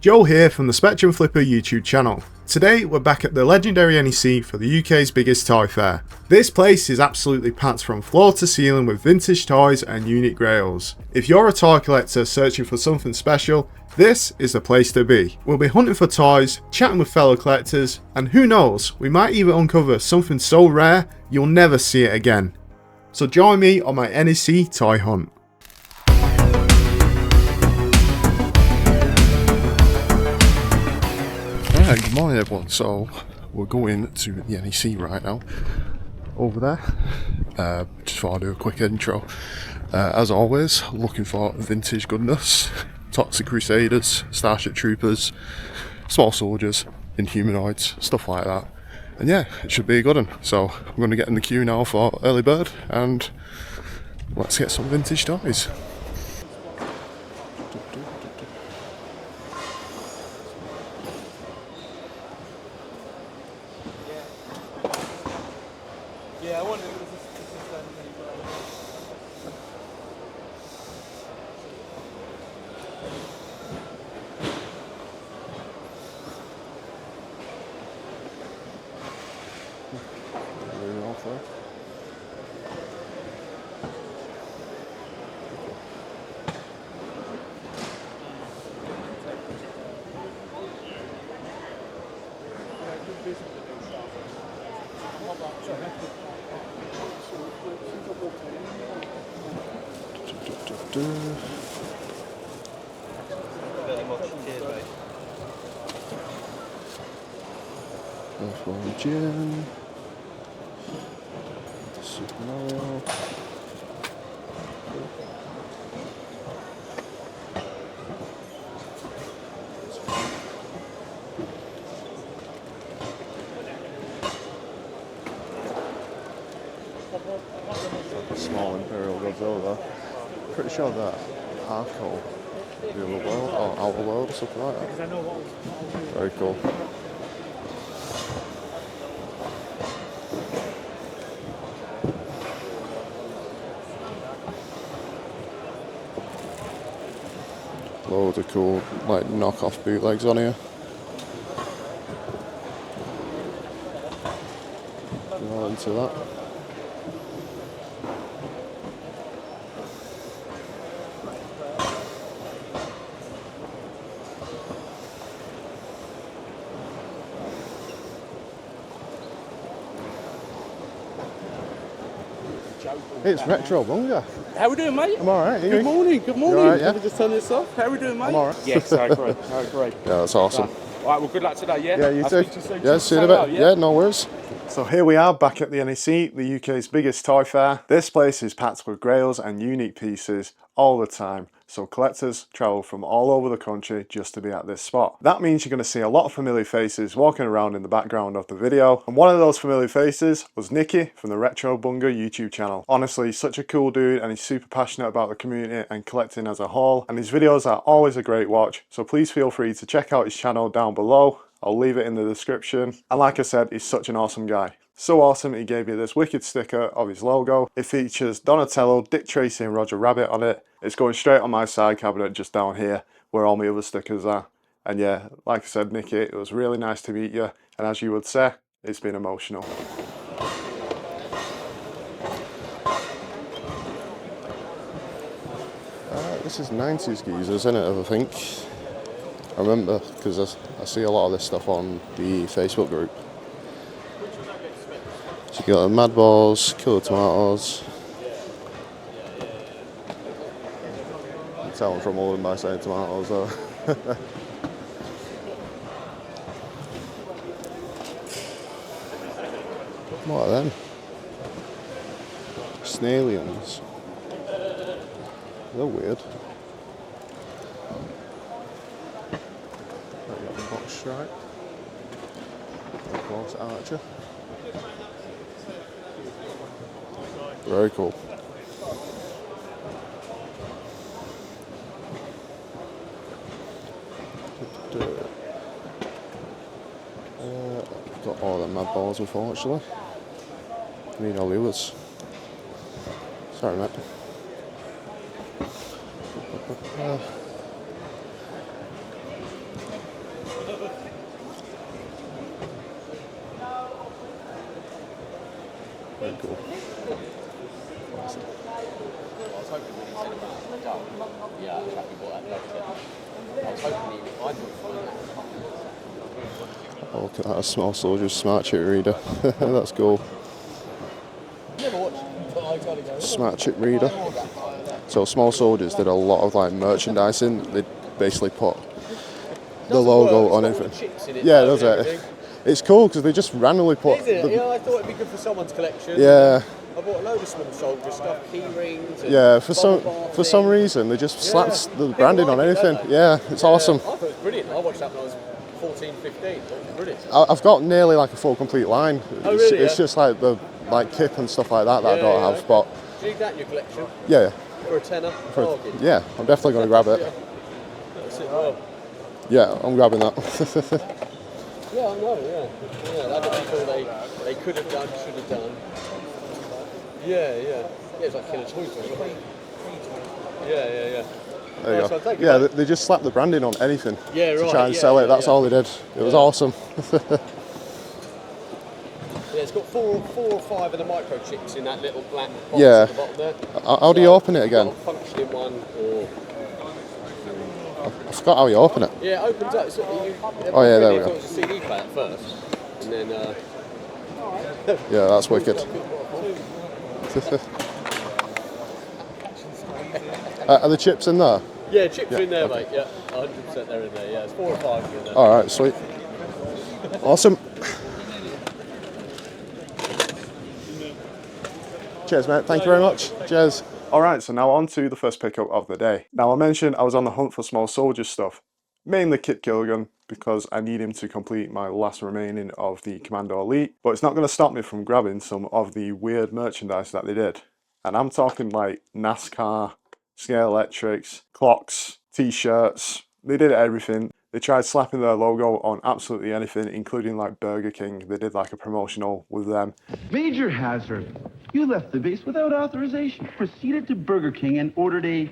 Joe here from the Spectrum Flipper YouTube channel. Today we're back at the legendary NEC for the UK's biggest toy fair. This place is absolutely packed from floor to ceiling with vintage toys and unique grails. If you're a toy collector searching for something special, this is the place to be. We'll be hunting for toys, chatting with fellow collectors, and who knows, we might even uncover something so rare you'll never see it again. So join me on my NEC toy hunt. Alright, good morning everyone. So we're going to the NEC right now, over there. Just thought I'd do a quick intro. As always, looking for vintage goodness, toxic Crusaders, Starship Troopers, small soldiers, Inhumanoids, stuff like that. And yeah, it should be a good one. So I'm going to get in the queue now for early bird and let's get some vintage toys. Yeah, I wonder Gin, Super Mario. Small Imperial Godzilla. Pretty sure that Arco, the other world or outer world or something like that. Very cool. Loads of cool, like, knockoff bootlegs on here. You're all into that. It's Retro Bunga. how we doing, mate? I'm alright. Good morning, good morning. Alright, yeah? Let me just turn this off. How we doing, mate? I'm alright. Yes, I agree. I agree. Yeah, that's awesome. Alright, well, good luck today, yeah? Yeah, you I'll too. speak to you soon. Yeah, see you in a bit. Yeah, no worries. So here we are back at the NEC, the UK's biggest toy fair. This place is packed with grails and unique pieces all the time. So collectors travel from all over the country just to be at this spot. That means you're going to see a lot of familiar faces walking around in the background of the video. And one of those familiar faces was Nicky from the Retro Bunga YouTube channel. Honestly, he's such a cool dude and he's super passionate about the community and collecting as a whole. And his videos are always a great watch. So please feel free to check out his channel down below. I'll leave it in the description. And like I said, he's such an awesome guy. So awesome, he gave me this wicked sticker of his logo. It features Donatello, Dick Tracy and Roger Rabbit on it. It's going straight on my side cabinet just down here where all my other stickers are. And yeah, like I said, Nicky, it was really nice to meet you. And as you would say, it's been emotional. This is 90s geezers, isn't it, I think? I remember, because I see a lot of this stuff on the Facebook group. So you got Madballs, Killer Tomatoes. You can tell I'm from London by saying tomatoes though. What are them? Snailians. They're weird. Right, got the box stripe. Of course, Archer. Very cool. Got all the Madballs, unfortunately. Need all the others. Sorry, mate. Very cool. Oh, look at that, a small soldier's smart chip reader. That's cool. Smart chip reader. So small soldiers did a lot of like merchandising. They basically put the logo on everything. Yeah, does it? It's cool because they just randomly put. Is it? Yeah, I thought it'd be good for someone's collection. Yeah. I bought a load of small soldier stuff, key rings. And Yeah, for some reason they just slapped the branding on anything. Yeah, it's awesome. I thought it was brilliant. I watched that when I was 14, 15. It was brilliant. I've got nearly like a full complete line. Oh, really? It's just like the kip and stuff like that I don't have. Okay. But Do you need that in your collection? yeah, For a tenner? yeah, I'm definitely going to grab it. That's it, well. Yeah, I'm grabbing that. Yeah, I know, yeah. Other people they could have done, should have done. Yeah. Yeah, it's like Killer Toy Fair. Yeah. There you Nice go. one, thank you, Yeah, mate. they just slapped the branding on anything Yeah, to right, try and yeah, sell it. yeah, That's yeah. all they did. It was awesome. Yeah, it's got four or five of the microchips in that little black box Yeah. at the bottom there. How do you open it again? Got a functioning one, or I forgot how you open it. yeah, it opens up. Oh, yeah, there we go. It was a CD player first, and then Yeah, that's wicked. Are the chips in there? yeah, chips are in there, mate. Yeah, 100% they're in there. Yeah, it's 4 or 5 in there. All right, sweet. Awesome. Cheers, mate. Thank you very much. Cheers. Alright, so now on to the first pickup of the day. Now I mentioned I was on the hunt for small soldier stuff, mainly Kit Killigan, because I need him to complete my last remaining of the Commando Elite, but it's not going to stop me from grabbing some of the weird merchandise that they did. And I'm talking like NASCAR, Scale Electrics, clocks, t-shirts, they did everything. They tried slapping their logo on absolutely anything, including like Burger King. They did like a promotional with them. Major Hazard, you left the base without authorization, proceeded to Burger King and ordered a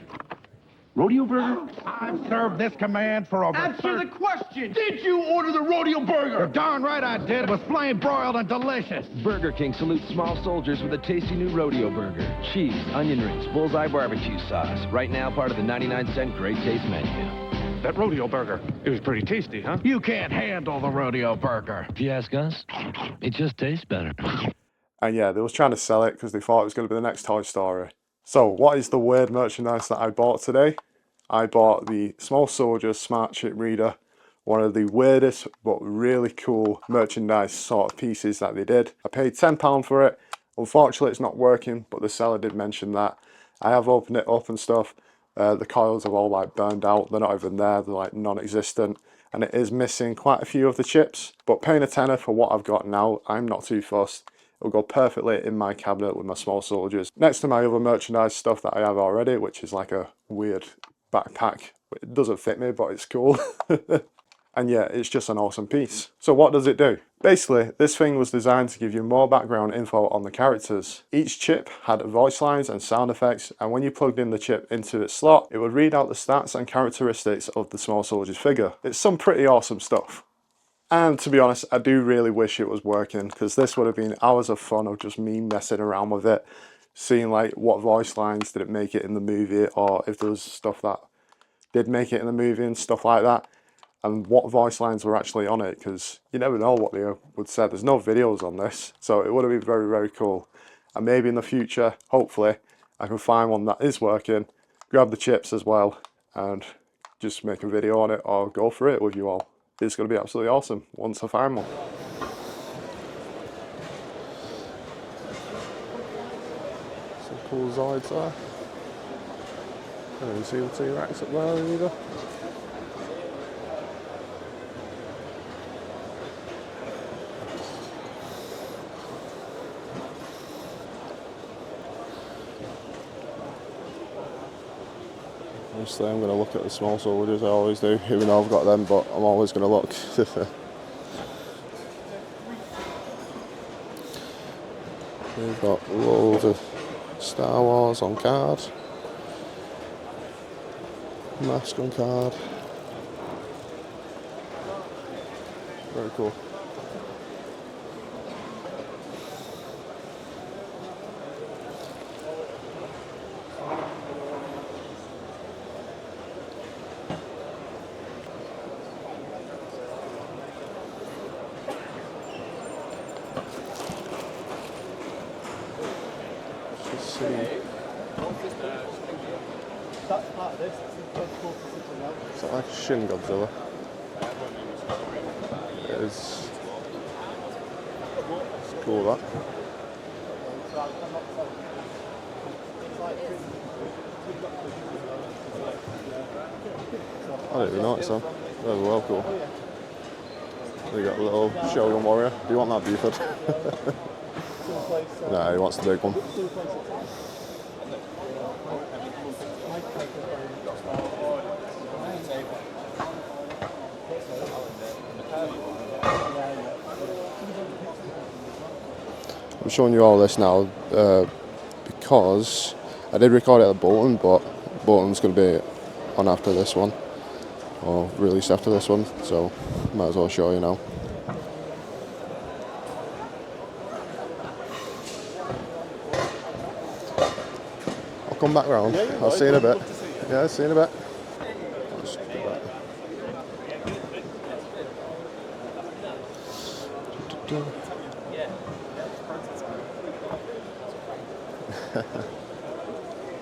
rodeo burger? I've served this command for over Answer the question! Did you order the rodeo burger? You're darn right I did. It was flame broiled and delicious. Burger King salutes small soldiers with a tasty new rodeo burger. Cheese, onion rings, bullseye barbecue sauce. Right now, part of the 99-cent Great Taste menu. That rodeo burger, it was pretty tasty, huh? You can't handle the rodeo burger. If you ask us, it just tastes better. And yeah, they was trying to sell it because they thought it was going to be the next Toy Story. So what is the weird merchandise that I bought today? I bought the Small Soldier Smart Chip Reader, one of the weirdest but really cool merchandise sort of pieces that they did. I paid £10 for it. Unfortunately it's not working, but the seller did mention that. I have opened it up and stuff. The coils have all like burned out, they're not even there, they're like non-existent, and it is missing quite a few of the chips, but paying a tenner for what I've got now, I'm not too fussed. It'll go perfectly in my cabinet with my small soldiers, next to my other merchandise stuff that I have already, which is like a weird backpack. It doesn't fit me, but it's cool. And yeah, it's just an awesome piece. So what does it do? Basically, this thing was designed to give you more background info on the characters. Each chip had voice lines and sound effects, and when you plugged in the chip into its slot, it would read out the stats and characteristics of the small soldier's figure. It's some pretty awesome stuff. And to be honest, I do really wish it was working, because this would have been hours of fun of just me messing around with it, seeing like what voice lines did it make it in the movie, or if there was stuff that did make it in the movie and stuff like that, and what voice lines were actually on it, because you never know what they would say. There's no videos on this, so it would have been very, very cool. And maybe in the future, hopefully, I can find one that is working, grab the chips as well, and just make a video on it, or go for it with you all. It's going to be absolutely awesome once I find one. Some cool Zoids there. I don't even see the T-Rex up there either. Obviously I'm going to look at the small soldiers, I always do, even though I've got them, but I'm always going to look. We've got loads of Star Wars on card, Mask on card, very cool. Is that like a Shin Godzilla? It is. It's cool that. I didn't even notice that. That was well cool. We got a little Shogun Warrior. Do you want that, Buford? No, he wants the big one. I'm showing you all this now because I did record it at Bolton, but Bolton's going to be on after this one, or released after this one, so might as well show you now. I'll come back round. I'll see you in a bit. Yeah, see you in a bit. Just do that.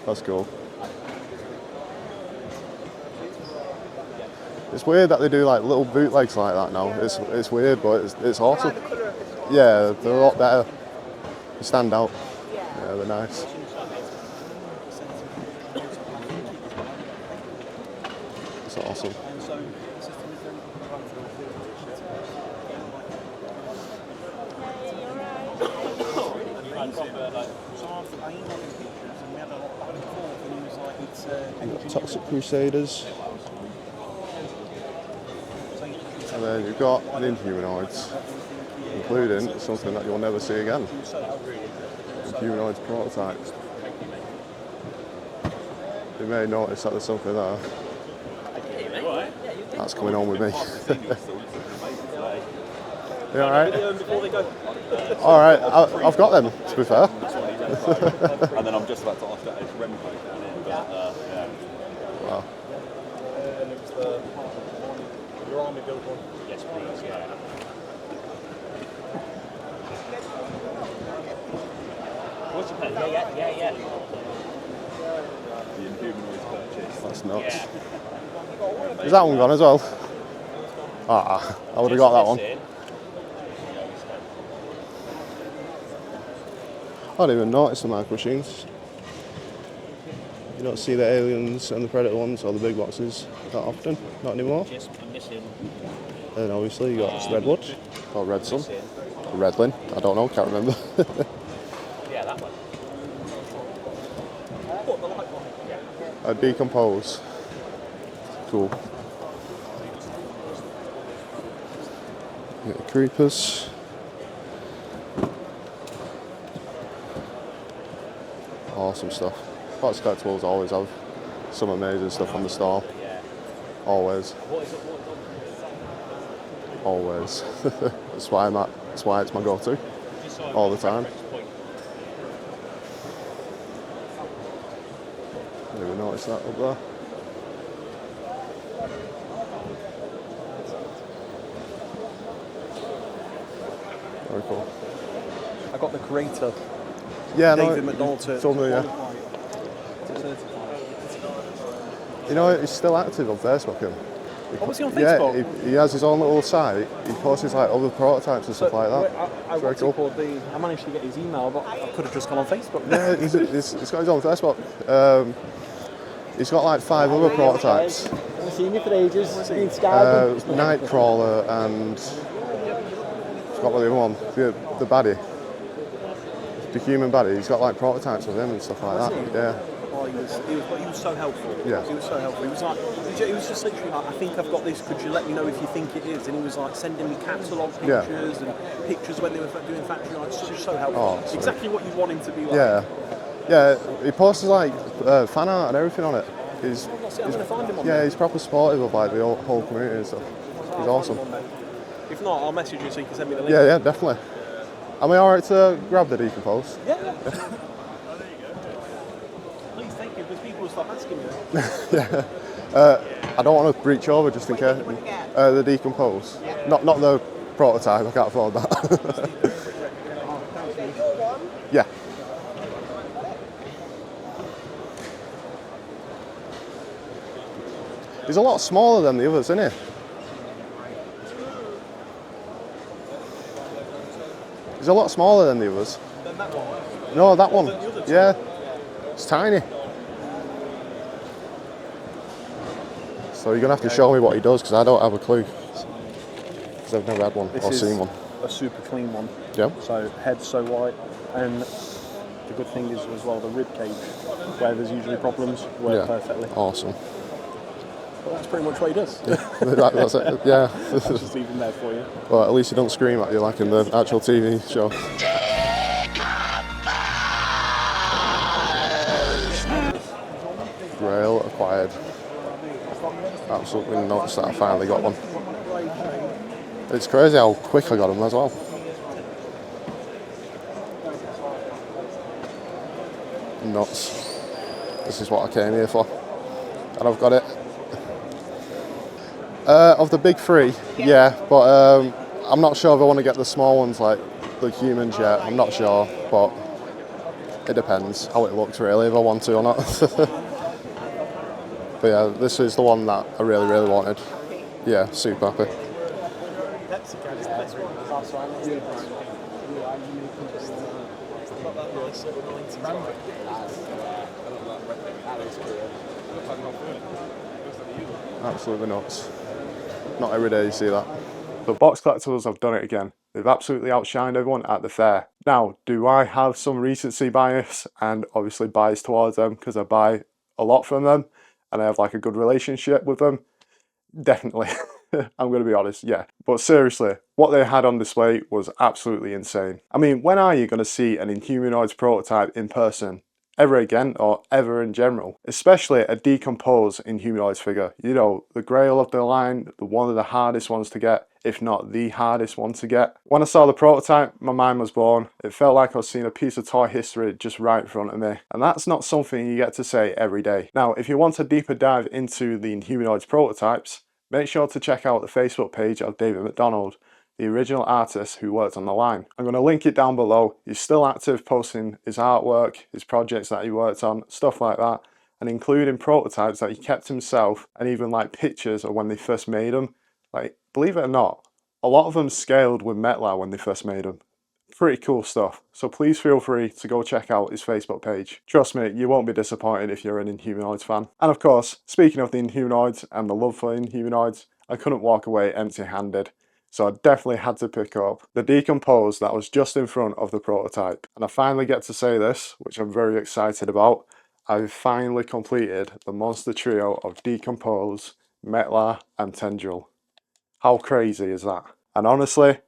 That's cool. It's weird that they do like little bootlegs like that now. It's weird, but it's awesome. Yeah, they're a lot better. They stand out. Yeah, they're nice. It's awesome. Toxic Crusaders. And then you've got the Inhumanoids, including something that you'll never see again. Inhumanoids prototypes. You may notice that there's something there. That's coming on with me. You alright? Alright, I've got them, to be fair. And then I'm just about to ask that if Remco down here, but yeah. Wow. And it was your army built one? Yes, please, yeah. What's your pen? Yeah. The Inhumanoids purchase. That's nuts. Is that one gone as well? Ah, I would have got that one. I didn't even notice the micro machines. You don't see the aliens and the predator ones or the big boxes that often, not anymore. And obviously you got Redwood, or Red Sun, or Redlin, I don't know, can't remember. Yeah, that one. A Decompose. Cool. Get the Creepers. Awesome stuff. Fox Collectibles always have some amazing stuff on the stall. Always. Always. That's why it's my go-to. All the time. Didn't even notice that up there. Very cool. I got the creator. Yeah, David no, McDonald told me, yeah. You know, he's still active on Facebook. Him. Oh, was he on Facebook? Yeah, he has his own little site. He posts like other prototypes and stuff like that. I managed to get his email, but I could have just gone on Facebook. Yeah, he's got his own Facebook. He's got like 5 other prototypes. I've seen you for ages. Nightcrawler and I forgot what the other one. The baddie. The human baddie. He's got like prototypes of him and stuff like that. Yeah. Oh, he was so helpful. Yeah. He was so helpful. He was just literally like, I think I've got this. Could you let me know if you think it is? And he was like sending me catalogue pictures and pictures when they were doing factory lights. Just so helpful. Oh, exactly what you'd want him to be like. Yeah. He posts like fan art and everything on it. I'm gonna find him on yeah, there. he's proper supportive of like the whole community and stuff. He's awesome. If not, I'll message you so you can send me the link. Yeah, definitely. Am I alright to grab the Decompose? Yeah. Please, thank you, because people will stop asking you. Yeah. I don't want to reach over just in case. The Decompose. Not the prototype, I can't afford that. Yeah. He's a lot smaller than the others, isn't he? He's a lot smaller than the others. Then that one. No, that one. Than the other two. Yeah. It's tiny. So you're going to have to show me what he does, because I don't have a clue. Because I've never had one or seen one. A super clean one. Yeah. So head's so white, and the good thing is as well the rib cage, where there's usually problems, work perfectly. Awesome. But that's pretty much what he does. That's it. Yeah. That's just even there for you. Well, at least he don't scream at you like in the actual TV show. GRAIL acquired. Absolutely nuts that I finally got one. It's crazy how quick I got them as well. Nuts. This is what I came here for. And I've got it. Of the big three, yeah, but I'm not sure if I want to get the small ones like the humans yet. I'm not sure, but it depends how it looks really, if I want to or not. But yeah, this is the one that I really, really wanted. Yeah, super happy. Absolutely nuts. Not every day you see that. The box collectibles have done it again. They've absolutely outshined everyone at the fair. Now, do I have some recency bias and obviously bias towards them because I buy a lot from them and I have like a good relationship with them? Definitely. I'm going to be honest, yeah. But seriously, what they had on display was absolutely insane. I mean, when are you going to see an Inhumanoids prototype in person? Ever again, or ever in general? Especially a D'Compose Inhumanoids figure. You know, the GRAIL of the line, one of the hardest ones to get, if not the hardest one to get. When I saw the prototype, my mind was blown. It felt like I was seeing a piece of toy history just right in front of me. And that's not something you get to say every day. Now, if you want a deeper dive into the Inhumanoids prototypes, make sure to check out the Facebook page of David McDonald, the original artist who worked on the line. I'm going to link it down below. He's still active posting his artwork, his projects that he worked on, stuff like that, and including prototypes that he kept himself, and even like pictures of when they first made them. Like, believe it or not, a lot of them scaled with Madballs when they first made them. Pretty cool stuff. So please feel free to go check out his Facebook page. Trust me, you won't be disappointed if you're an Inhumanoids fan. And of course, speaking of the Inhumanoids and the love for Inhumanoids, I couldn't walk away empty-handed. So I definitely had to pick up the D'Compose that was just in front of the prototype. And I finally get to say this, which I'm very excited about. I've finally completed the monster trio of D'Compose, Madballs and Tendril. How crazy is that? And honestly,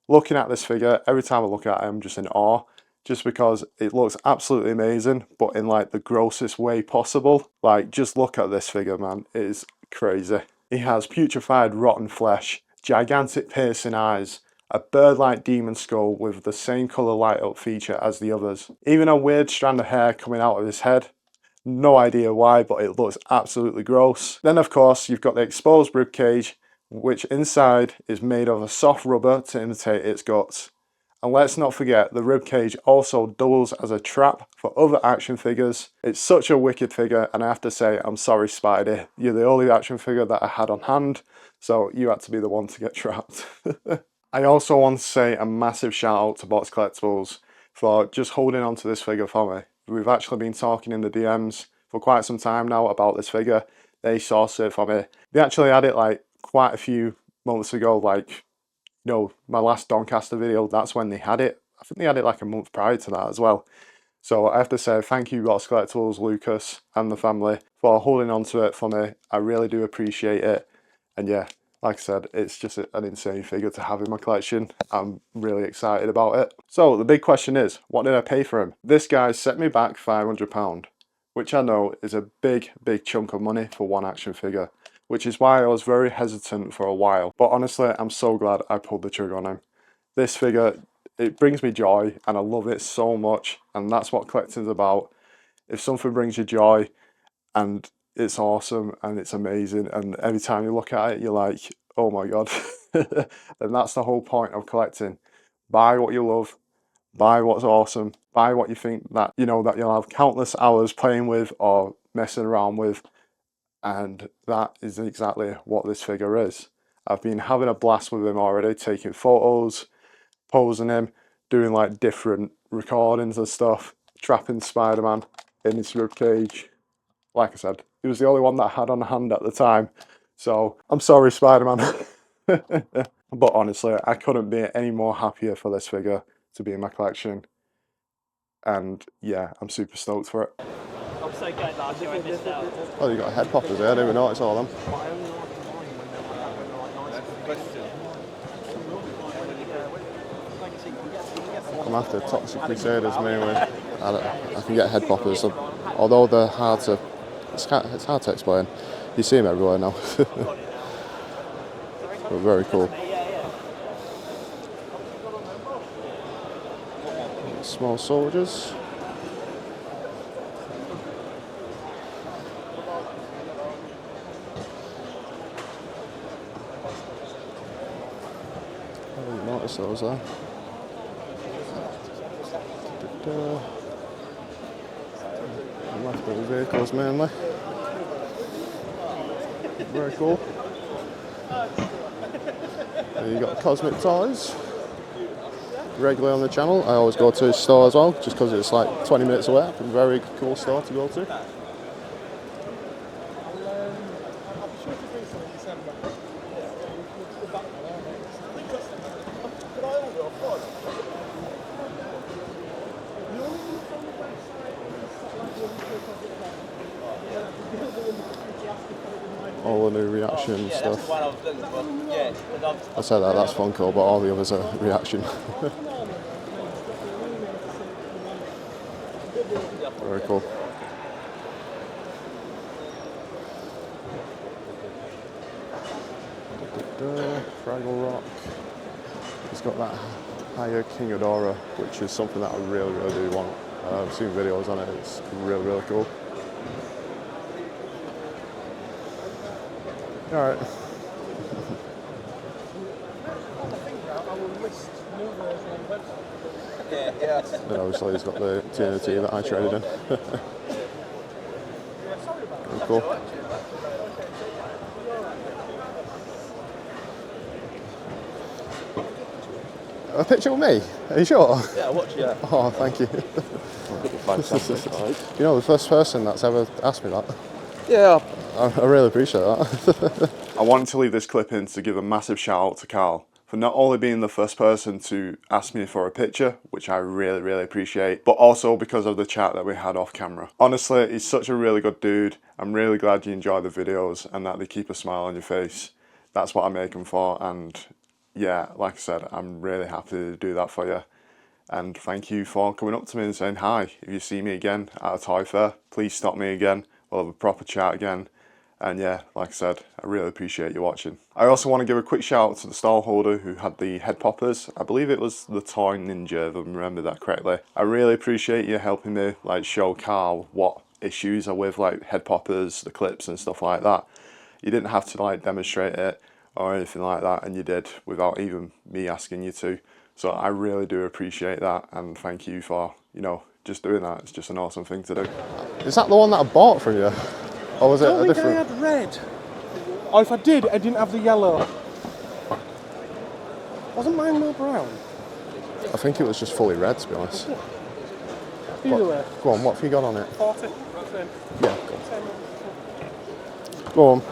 looking at this figure, every time I look at it, I'm just in awe. Just because it looks absolutely amazing, but in like the grossest way possible. Like, just look at this figure, man. It is crazy. He has putrefied rotten flesh, gigantic piercing eyes, a bird-like demon skull with the same colour light-up feature as the others. Even a weird strand of hair coming out of his head. No idea why, but it looks absolutely gross. Then of course you've got the exposed ribcage, which inside is made of a soft rubber to imitate its guts. And let's not forget, the ribcage also doubles as a trap for other action figures. It's such a wicked figure, and I have to say, I'm sorry Spidey, you're the only action figure that I had on hand, so you had to be the one to get trapped. I also want to say a massive shout out to Box Collectibles for just holding on to this figure for me. We've actually been talking in the DMs for quite some time now about this figure. They sourced it for me. They actually had it like quite a few months ago, like, you know, my last Doncaster video, that's when they had it. I think they had it like a month prior to that as well. So I have to say thank you Box Collectibles, Lucas and the family for holding on to it for me. I really do appreciate it. And yeah, like I said, it's just an insane figure to have in my collection. I'm really excited about it. So the big question is, what did I pay for him? This guy set me back £500, which I know is a big chunk of money for one action figure, which is why I was very hesitant for a while. But honestly, I'm so glad I pulled the trigger on him. This figure, it brings me joy and I love it so much, and that's what collecting's about. If something brings you joy and it's awesome and it's amazing, and every time you look at it you're like, oh my god, then that's the whole point of collecting. Buy what you love, buy what's awesome, buy what you think that, you know, that you'll have countless hours playing with or messing around with, And that is exactly what this figure is. I've been having a blast with him already, taking photos, posing him, doing like different recordings and stuff, trapping Spider-Man in his ribcage. Like I said, he was the only one that I had on hand at the time, so I'm sorry, Spider-Man. But honestly, I couldn't be any more happier for this figure to be in my collection, and yeah, I'm super stoked for it. I'm so glad last year I missed out. Oh, you got head poppers there, I didn't even notice all them. I'm after Toxic Crusaders mainly. I can get head poppers, although they're hard to. It's hard to explain. You see them everywhere now. But very cool. Small soldiers. I didn't notice those there. Left over vehicles mainly. Very cool. There you got Cosmic Toys. Regularly on the channel. I always go to his store as well, just because it's like 20 minutes away. A very cool store to go to. All the new reaction stuff. I said that's Funko, but all the others are reaction. Very cool. Fraggle Rock. He's got that higher King Ghidorah, which is something that I really do want. I've seen videos on it, it's really cool. Alright. Yeah, obviously he's got the TNT that I traded in. Very cool. A picture with me? Are you sure? Yeah, I'll watch it. Oh, thank you. You know, the first person that's ever asked me that. Yeah. I really appreciate that. I wanted to leave this clip in to give a massive shout out to Carl for not only being the first person to ask me for a picture, which I really appreciate, but also because of the chat that we had off camera. Honestly, he's such a really good dude. I'm really glad you enjoy the videos and that they keep a smile on your face. That's what I make them for, and yeah, like I said, I'm really happy to do that for you. And thank you for coming up to me and saying hi. If you see me again at a toy fair, please stop me again. We'll have a proper chat again. And yeah, like I said, I really appreciate you watching. I also want to give a quick shout out to the stall holder who had the head poppers. I believe it was the Toy Ninja, if I remember that correctly. I really appreciate you helping me like show Carl what issues are with like head poppers, the clips and stuff like that. You didn't have to like demonstrate it or anything like that, and you did without even me asking you to. So I really do appreciate that, and thank you for, you know, just doing that. It's just an awesome thing to do. Is that the one that I bought from you? Or was it a different? I had red. Or if I did, I didn't have the yellow. Wasn't mine more brown? I think it was just fully red, to be honest. Either way. Go on, what have you got on it? 40. Yeah, go on.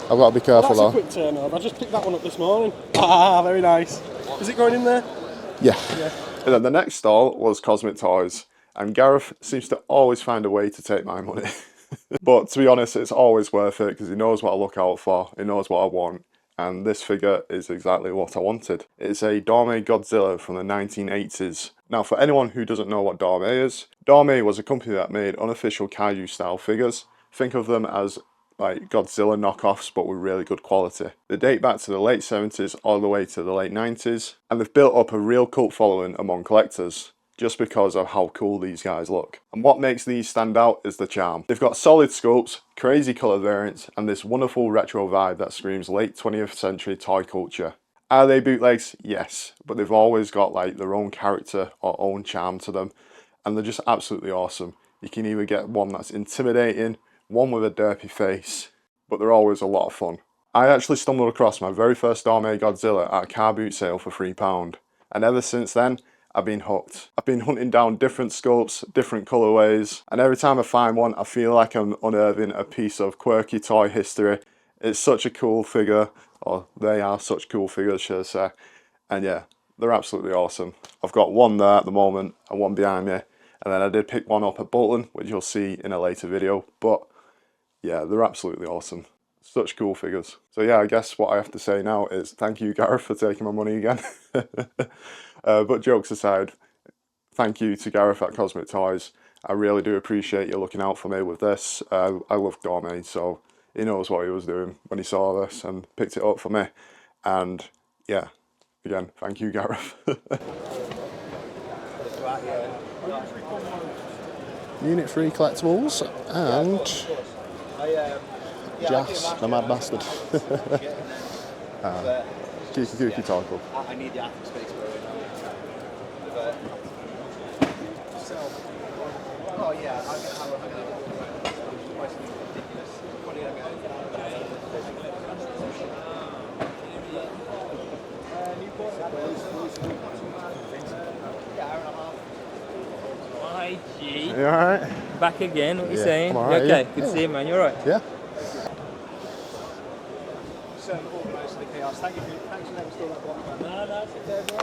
I've got to be careful That's a though. quick turnover. I just picked that one up this morning. Ah, very nice. Is it going in there? Yeah. And then the next stall was Cosmic Toys, and Gareth seems to always find a way to take my money. But to be honest, it's always worth it because he knows what I look out for, he knows what I want, and this figure is exactly what I wanted. It's a Dorme Godzilla from the 1980s. Now, for anyone who doesn't know what Dorme is, Dorme was a company that made unofficial kaiju style figures. Think of them as like Godzilla knockoffs, but with really good quality. They date back to the late 70s all the way to the late 90s, and they've built up a real cult following among collectors, just because of how cool these guys look. And what makes these stand out is the charm. They've got solid sculpts, crazy colour variants, and this wonderful retro vibe that screams late 20th century toy culture. Are they bootlegs? Yes, but they've always got like their own character or own charm to them, and they're just absolutely awesome. You can either get one that's intimidating, one with a derpy face, but they're always a lot of fun. I actually stumbled across my very first Dorme Godzilla at a car boot sale for £3, and ever since then, I've been hooked. I've been hunting down different sculpts, different colourways, and every time I find one, I feel like I'm unearthing a piece of quirky toy history. It's such a cool figure, or they are such cool figures, should I say, and yeah, they're absolutely awesome. I've got one there at the moment, and one behind me, and then I did pick one up at Bolton, which you'll see in a later video, but yeah, they're absolutely awesome. Such cool figures. So yeah, I guess what I have to say now is thank you, Gareth, for taking my money again. But jokes aside, thank you to Gareth at Cosmic Toys. I really do appreciate you looking out for me with this. I love Dorme, so he knows what he was doing when he saw this and picked it up for me. And yeah, again, thank you, Gareth. Unit 3 collectibles and Jas, the mad bastard. Kiki Toy Club. I need the attic space for it. Oh yeah, I'm gonna have ridiculous. What are you gonna Hi, G. You alright? Back again, what are you Yeah, saying? I'm You alright, okay? yeah. Good to see you, man. You alright? Yeah. organised the chaos. Thanks for letting us do that one. No, it's okay, bro.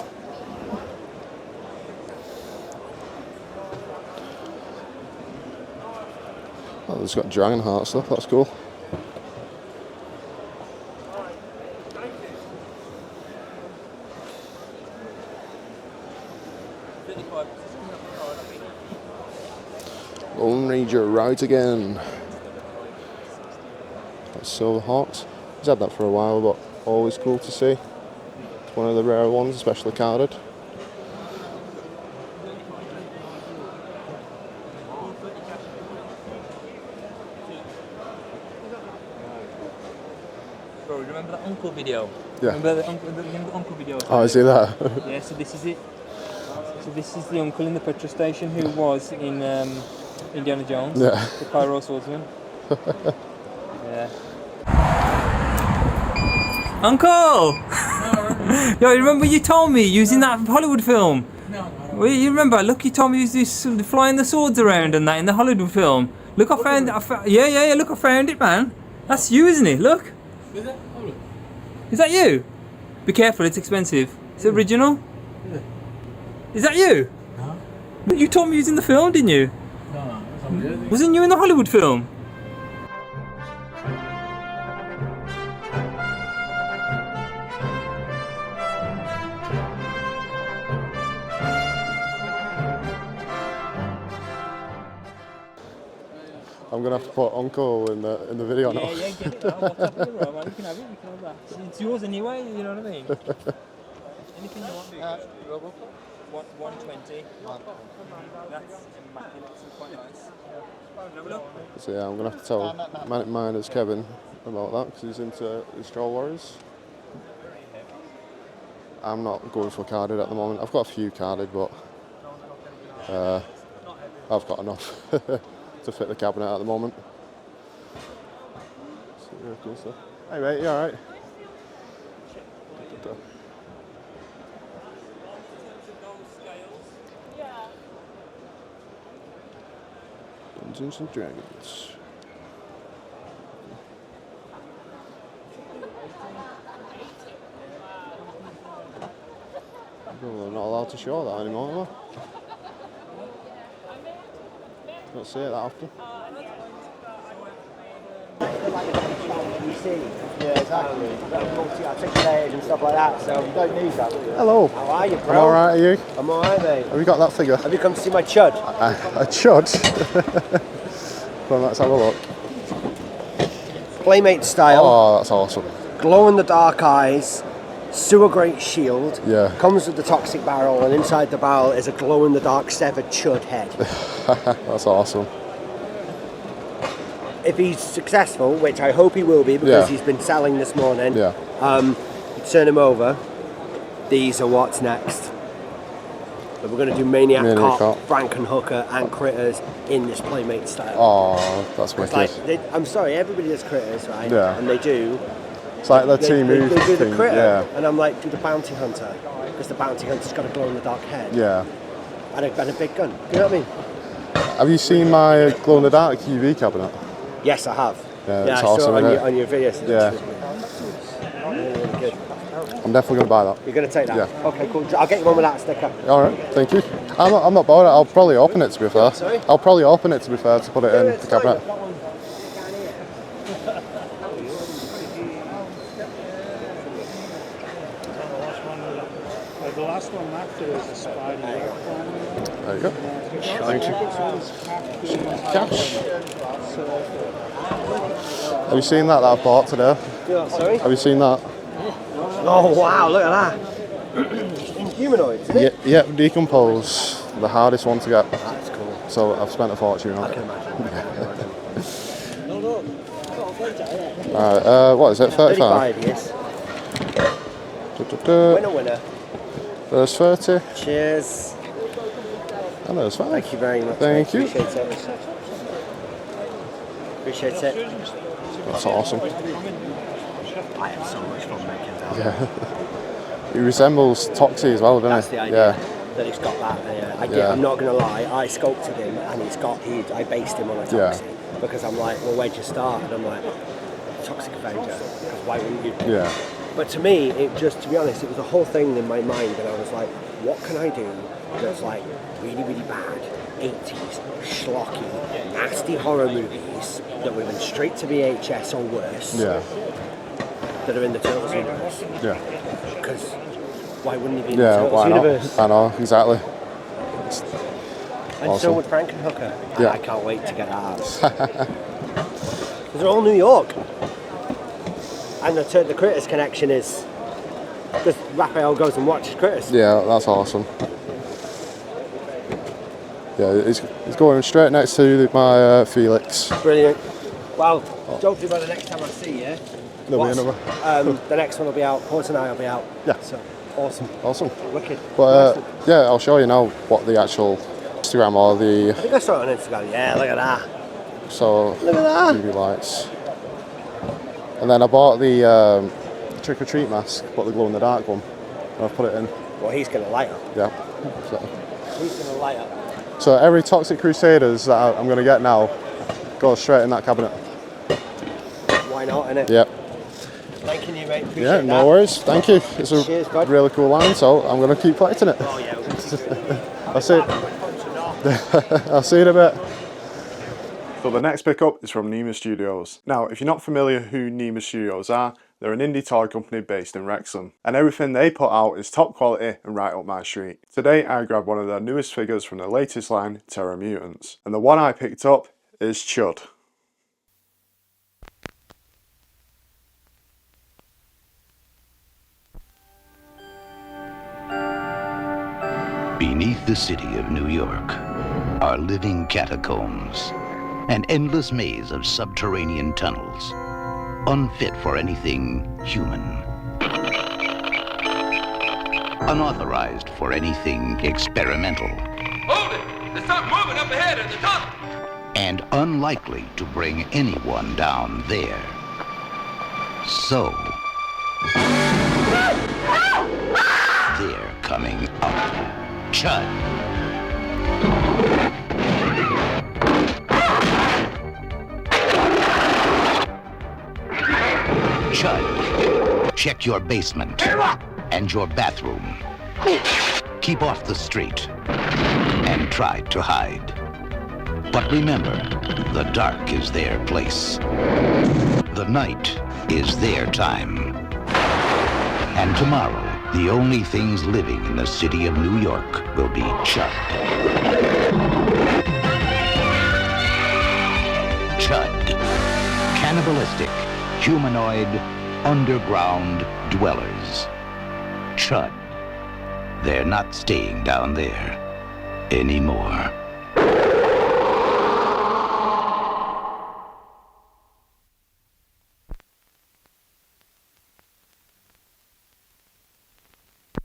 Oh, it's got dragon heart stuff, that's cool. Lone Ranger right again. That's Silver Hawks. He's had that for a while, but always cool to see. It's one of the rare ones, especially carded. Bro, remember that Uncle video? Yeah. Remember the Uncle video? Oh, I see that. Yeah, so this is it. So this is the uncle in the petrol station who was in Indiana Jones, Yeah. the Pyro Swordsman. Yeah. Uncle! Yo, you remember you told me using that Hollywood film? No. Well, you remember? Look, you told me you was flying the swords around and that in the Hollywood film. Look, I found it. Yeah. Look, I found it, man. That's you, isn't it? Look. Is it? Oh, look. Is that you? Be careful, it's expensive. Is it original? Yeah. Is that you? No. You told me you was in the film, didn't you? No, somebody else. Wasn't you in the Hollywood film? I'm gonna have to put Uncle in the video now. Yeah, get it. What's up with it, bro, man? You can have it, that. It's yours anyway, you know what I mean? Anything you want. 120. That's immaculate, it's quite nice. Have a look. So yeah, I'm gonna have to tell Manic Miners Kevin about that because he's into his Troll Warriors. I'm not going for carded at the moment. I've got a few carded, but I've got enough to fit the cabinet at the moment. So, hey mate, you alright? Dungeons and Dragons. Well, they're not allowed to show that anymore, are they? Don't see it that often. You see, yeah, exactly. Articulated and stuff like that, so you don't need that. Hello. How are you, bro? I'm alright, are you? I'm alright, mate. Have you got that figure? Have you come to see my chud? A chud? Come on, let's have a look. Playmate style. Oh, that's awesome. Glow in the dark eyes. Sewer grate shield. Yeah. Comes with the toxic barrel, and inside the barrel is a glow in the dark severed chud head. That's awesome. If he's successful, which I hope he will be because he's been selling this morning, turn him over. These are what's next. But we're going to do Maniac, Maniac Cop, Cop. Frankenhooker, and Critters in this Playmate style. Oh, that's It's wicked. like, I'm sorry, everybody does Critters, right? Yeah. And they do. It's like the They team do thing. the Critter, Yeah. and I'm like, do the Bounty Hunter, because the Bounty Hunter's got a glow-in-the-dark head Yeah. and a big gun. You know what I mean? Have you seen my glow-in-the-dark UV cabinet? Yes, I have. Yeah, I it's saw awesome, it isn't it? on your videos. Yeah. Really, really good. I'm definitely going to buy that. You're going to take that? Yeah. Okay, cool. I'll get you one with that sticker. Alright, thank you. I'm not bothered. I'll probably open it, to be fair. Sorry? I'll probably open it, to be fair, to put it in the cabinet. The last one after is the Spidey. There you go. Cash. Have you seen that I bought today? Sorry? Have you seen that? Oh, wow, look at that. Inhumanoids, isn't it? Yeah, Decompose. The hardest one to get. That's cool. So I've spent a fortune on I it. can imagine. Alright, what is it? 35? 35, yes. Du-du-du. Winner. There's 30. Cheers. And there's 5. Thank you very much. Thank you. Appreciate it. Appreciate it. That's awesome. I had so much fun making that. Yeah. He resembles Toxie as well, doesn't That's he? the idea. Yeah. That he's got that. Yeah. I'm not going to lie. I sculpted him, and I based him on a Toxic because I'm like, well, where'd you start? And I'm like, Toxic Avenger. Because why wouldn't you? Yeah. But to me, to be honest, it was a whole thing in my mind, and I was like, what can I do that's like really, really bad, 80s, schlocky, nasty horror movies that were even straight to VHS or worse, Yeah. that are in the Turtles universe? Yeah. Because why wouldn't he be in the Yeah, Turtles why universe? not? I know, exactly. And awesome. so with Frankenhooker, Yeah. I can't wait to get that out. They're all New York. And the Critters connection is because Raphael goes and watches Critters. Yeah, that's awesome. Yeah, he's going straight next to my Felix. Brilliant. Well, hopefully by the next time I see you, There'll be another. the next one will be out. Horse and I will be out. Yeah. So awesome. Awesome. Wicked. But yeah, I'll show you now what the actual Instagram or I the think I saw it on Instagram. Yeah, look at that. so Look at that. UV lights. And then I bought the trick or treat mask, but the glow in the dark one. And I've put it in. Well, he's going to light up. Yeah. So, He's going to light up. so every Toxic Crusaders that I'm going to get now goes straight in that cabinet. Why not, innit? Yep. Thanking you, mate. Appreciate Yeah, that. no worries. Thank you. It's a Cheers, bud. really cool line, so I'm going to keep collecting it. Oh, yeah. We're going to keep doing it. I'll see. I'll see you in a bit. So the next pickup is from Nema Studios. Now, if you're not familiar who Nema Studios are, they're an indie toy company based in Wrexham. And everything they put out is top quality and right up my street. Today I grabbed one of their newest figures from their latest line, Terra Mutants. And the one I picked up is Chud. Beneath the city of New York are living catacombs, an endless maze of subterranean tunnels, unfit for anything human, unauthorized for anything experimental, Hold it! There's something moving up ahead in the tunnel! and unlikely to bring anyone down there. So, they're coming up. Chud. Chud, check your basement and your bathroom. Keep off the street and try to hide. But remember, the dark is their place. The night is their time. And tomorrow, the only things living in the city of New York will be Chud. Chud. Cannibalistic, humanoid, underground dwellers. Chud. They're not staying down there anymore.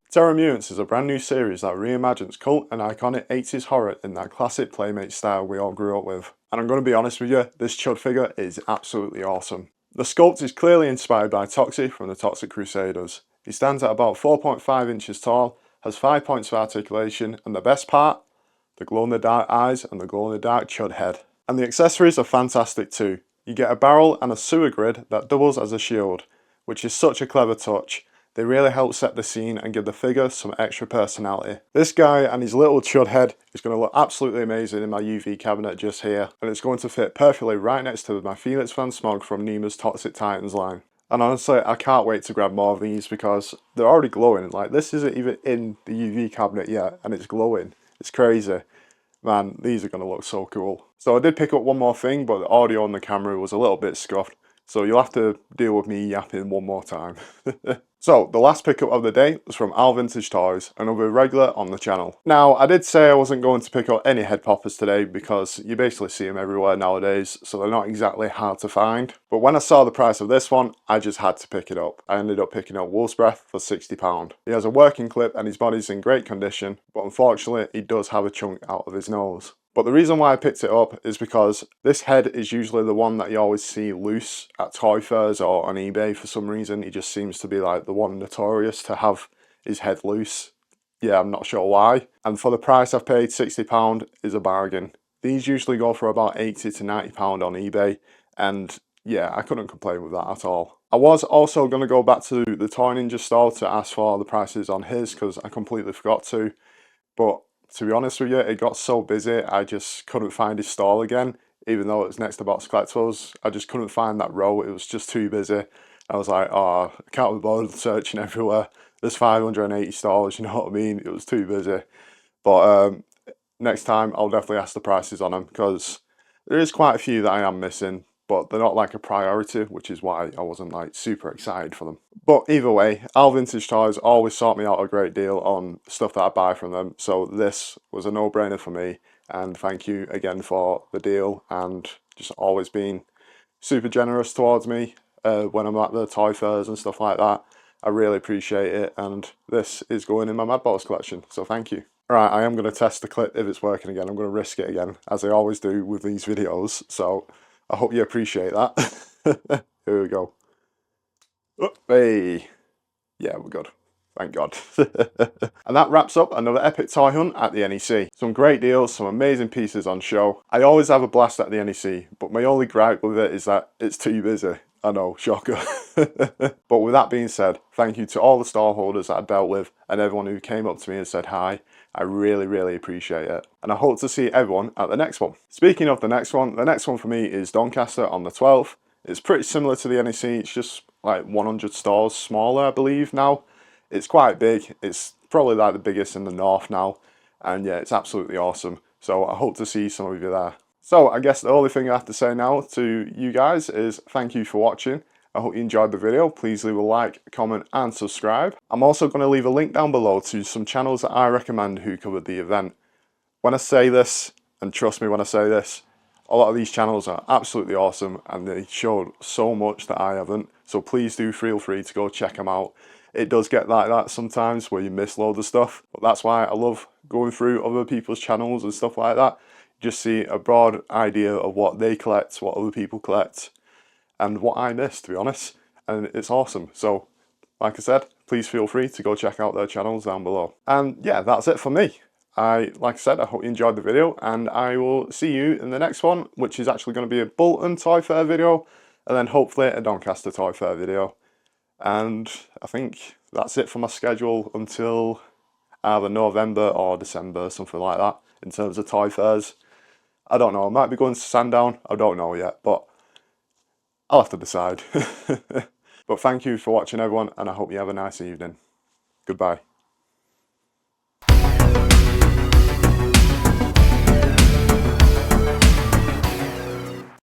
Terror Mutants is a brand new series that reimagines cult and iconic 80s horror in that classic Playmate style we all grew up with. And I'm going to be honest with you, this Chud figure is absolutely awesome. The sculpt is clearly inspired by Toxie from the Toxic Crusaders. He stands at about 4.5 inches tall, has 5 points of articulation, and the best part? The glow-in-the-dark eyes and the glow-in-the-dark Chud head. And the accessories are fantastic too. You get a barrel and a sewer grid that doubles as a shield, which is such a clever touch. They really help set the scene and give the figure some extra personality. This guy and his little Chud head is going to look absolutely amazing in my UV cabinet just here, and it's going to fit perfectly right next to my Felix Van Smog from Nema's Toxic Titans line. And honestly, I can't wait to grab more of these because they're already glowing. Like, this isn't even in the UV cabinet yet, and it's glowing. It's crazy. Man, these are going to look so cool. So I did pick up one more thing, but the audio on the camera was a little bit scuffed. So you'll have to deal with me yapping one more time. So, the last pickup of the day was from Al Vintage Toys, another regular on the channel. Now, I did say I wasn't going to pick up any head poppers today because you basically see them everywhere nowadays, so they're not exactly hard to find. But when I saw the price of this one, I just had to pick it up. I ended up picking up Wolf's Breath for £60. He has a working clip and his body's in great condition, but unfortunately he does have a chunk out of his nose. But the reason why I picked it up is because this head is usually the one that you always see loose at toy fairs or on eBay for some reason. He just seems to be like the one notorious to have his head loose. Yeah, I'm not sure why. And for the price I've paid, £60 is a bargain. These usually go for about £80 to £90 on eBay, and yeah, I couldn't complain with that at all. I was also going to go back to the Toy Ninja store to ask for the prices on his because I completely forgot to, but to be honest with you, it got so busy I just couldn't find his stall again, even though it's next to Box Collectibles. I just couldn't find that row, it was just too busy. I was like, oh, I can't be bothered searching everywhere. There's 580 stalls, you know what I mean? It was too busy. But next time I'll definitely ask the prices on them because there is quite a few that I am missing, but they're not like a priority, which is why I wasn't like super excited for them. But either way, Al Vintage Toys always sort me out a great deal on stuff that I buy from them, so this was a no-brainer for me, and thank you again for the deal and just always being super generous towards me when I'm at the toy fairs and stuff like that. I really appreciate it, and this is going in my Madballs collection, so thank you. Right, I am going to test the clip if it's working again. I'm going to risk it again, as I always do with these videos, so I hope you appreciate that. Here we go. Oh, hey. Yeah, we're good. Thank God. And that wraps up another epic toy hunt at the NEC. Some great deals, some amazing pieces on show. I always have a blast at the NEC, but my only gripe with it is that it's too busy. I know, shocker. But with that being said, thank you to all the stall holders that I dealt with and everyone who came up to me and said hi. I really appreciate it. And I hope to see everyone at the next one. Speaking of the next one for me is Doncaster on the 12th. It's pretty similar to the NEC, it's just like 100 stalls smaller, I believe now. It's quite big, it's probably like the biggest in the north now. And yeah, it's absolutely awesome. So I hope to see some of you there. So I guess the only thing I have to say now to you guys is thank you for watching. I hope you enjoyed the video. Please leave a like, comment and subscribe. I'm also going to leave a link down below to some channels that I recommend who covered the event. When I say this, and trust me when I say this, a lot of these channels are absolutely awesome and they showed so much that I haven't. So please do feel free to go check them out. It does get like that sometimes where you miss loads of stuff, but that's why I love going through other people's channels and stuff like that. Just see a broad idea of what they collect, what other people collect, and what I miss, to be honest, and it's awesome. So like I said, please feel free to go check out their channels down below. And yeah, that's it for me. Like I said, I hope you enjoyed the video, and I will see you in the next one, which is actually going to be a Bolton Toy Fair video, and then hopefully a Doncaster Toy Fair video. And I think that's it for my schedule until either November or December, something like that, in terms of toy fairs. I don't know, I might be going to Sandown, I don't know yet, but I'll have to decide. But thank you for watching everyone, and I hope you have a nice evening. Goodbye.